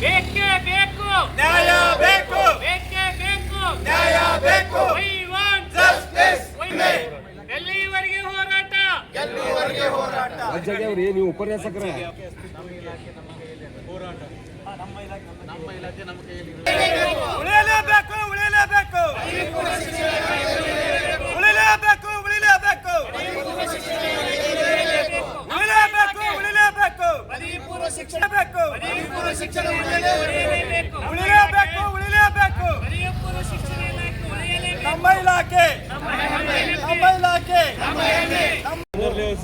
ಬೇಕೇ ಬೇಕು ನ್ಯಾಯ ಬೇಕು, ಬೇಕೇ ಬೇಕು ನ್ಯಾಯ ಬೇಕು. We want Justice. ಎಲ್ಲಿವರೆಗೆ ಹೋರಾಟ? ಎಲ್ಲಿವರೆಗೆ ಹೋರಾಟ? ಅಜ್ಜಗೆ ನೀವು ಉಪನ್ಯಾಸಕರೇ ಉಳಿಯಲೇಬೇಕು, ಉಳಿಯಲೇಬೇಕು, ಉಳಿಯಲೇಬೇಕು, ಉಳಿಯಲೇಬೇಕು, ಉಳಿಯಲೇಬೇಕು, ಉಳಿಯಲೇಬೇಕು, ಪದವಿಪೂರ್ವ ಶಿಕ್ಷಣ ಬೇಕು, ಪದವಿಪೂರ್ವ ಶಿಕ್ಷಣ ಉಳಿಯಲೇಬೇಕು. ಉಳಿಯಲೇಬೇಕು, ಉಳಿಯಲೇಬೇಕು. ಪದವಿಪೂರ್ವ ಶಿಕ್ಷಣ ಇಲಾಖೆ ಉಳಿಯಲೇಬೇಕು. ನಮ್ಮ ಇಲಾಖೆ, ನಮ್ಮ ಇಲಾಖೆ,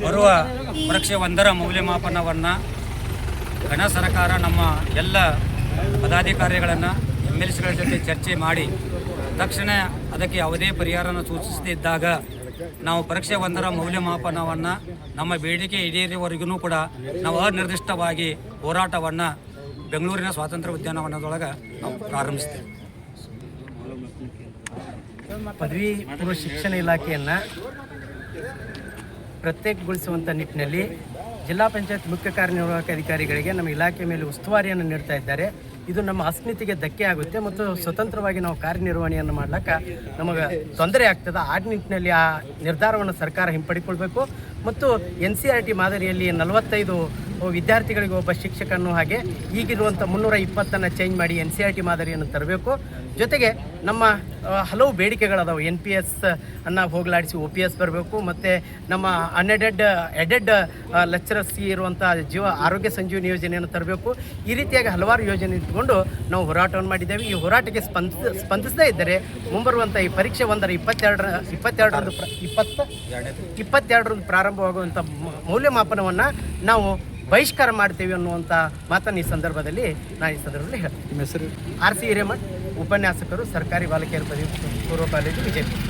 ಬರುವ ಪರೀಕ್ಷೆ 1ರ ಮೌಲ್ಯಮಾಪನವನ್ನು ಘನ ಸರ್ಕಾರ ನಮ್ಮ ಎಲ್ಲ ಪದಾಧಿಕಾರಿಗಳನ್ನು MLCಗಳ ಜೊತೆ ಚರ್ಚೆ ಮಾಡಿ ತಕ್ಷಣ ಅದಕ್ಕೆ ಯಾವುದೇ ಪರಿಹಾರನ ಸೂಚಿಸದಿದ್ದಾಗ ನಾವು ಪರೀಕ್ಷೆ 1ರ ಮೌಲ್ಯಮಾಪನವನ್ನು ನಮ್ಮ ಬೇಡಿಕೆ ಈಡೇರಿವರೆಗೂ ಕೂಡ ನಾವು ಅನಿರ್ದಿಷ್ಟವಾಗಿ ಹೋರಾಟವನ್ನು ಬೆಂಗಳೂರಿನ ಸ್ವಾತಂತ್ರ್ಯ ಉದ್ಯಾನವನದೊಳಗೆ ನಾವು ಪ್ರಾರಂಭಿಸ್ತೇವೆ. ಪದವಿ ಪೂರ್ವ ಶಿಕ್ಷಣ ಇಲಾಖೆಯನ್ನು ಪ್ರತ್ಯೇಕಗೊಳಿಸುವಂಥ ನಿಟ್ಟಿನಲ್ಲಿ ಜಿಲ್ಲಾ ಪಂಚಾಯತ್ ಮುಖ್ಯ ಕಾರ್ಯನಿರ್ವಾಹಕ ಅಧಿಕಾರಿಗಳಿಗೆ ನಮ್ಮ ಇಲಾಖೆ ಮೇಲೆ ಉಸ್ತುವಾರಿಯನ್ನು ನೀಡ್ತಾ ಇದ್ದಾರೆ. ಇದು ನಮ್ಮ ಅಸ್ಮಿತೆಗೆ ಧಕ್ಕೆ ಆಗುತ್ತೆ ಮತ್ತು ಸ್ವತಂತ್ರವಾಗಿ ನಾವು ಕಾರ್ಯನಿರ್ವಹಣೆಯನ್ನು ಮಾಡ್ಲಿಕ್ಕೆ ನಮಗೆ ತೊಂದರೆ ಆಗ್ತದೆ. ಆ ನಿಟ್ಟಿನಲ್ಲಿ ಆ ನಿರ್ಧಾರವನ್ನು ಸರ್ಕಾರ ಹಿಂಪಡಿಕೊಳ್ಬೇಕು ಮತ್ತು NCERT ಮಾದರಿಯಲ್ಲಿ 45 ವಿದ್ಯಾರ್ಥಿಗಳಿಗೆ ಒಬ್ಬ ಶಿಕ್ಷಕನ್ನು ಹಾಗೆ ಈಗಿರುವಂಥ 320 ಚೇಂಜ್ ಮಾಡಿ NCERT ಮಾದರಿಯನ್ನು ತರಬೇಕು. ಜೊತೆಗೆ ನಮ್ಮ ಹಲವು ಬೇಡಿಕೆಗಳದಾವೆ. NPS ಅನ್ನು ಹೋಗಲಾಡಿಸಿ OPS ಬರಬೇಕು ಮತ್ತು ನಮ್ಮ ಎಡೆಡ್ ಲೆಕ್ಚರರ್ಸ್ ಇರುವಂಥ ಆರೋಗ್ಯ ಸಂಜೀವನಿ ಯೋಜನೆಯನ್ನು ತರಬೇಕು. ಈ ರೀತಿಯಾಗಿ ಹಲವಾರು ಯೋಜನೆ ಇಟ್ಕೊಂಡು ನಾವು ಹೋರಾಟವನ್ನು ಮಾಡಿದ್ದೇವೆ. ಈ ಹೋರಾಟಕ್ಕೆ ಸ್ಪಂದಿಸದೇ ಇದ್ದರೆ ಮುಂಬರುವಂಥ ಈ ಪರೀಕ್ಷೆ 1ರ 22ರಂದು ಪ್ರಾರಂಭವಾಗುವಂಥ ಮೌಲ್ಯಮಾಪನವನ್ನು ನಾವು ಬಹಿಷ್ಕಾರ ಮಾಡ್ತೇವೆ ಅನ್ನುವಂಥ ಮಾತನ್ನು ಈ ಸಂದರ್ಭದಲ್ಲಿ ಹೇಳ್ತೀನಿ. ನಿಮ್ಮ ಹೆಸರು? RC ಹಿರೇಮಠ್, ಉಪನ್ಯಾಸಕರು, ಸರ್ಕಾರಿ ಬಾಲಕಿಯರ ಪದವಿ ಪೂರ್ವ ಕಾಲೇಜು, ವಿಜಯಪುರ.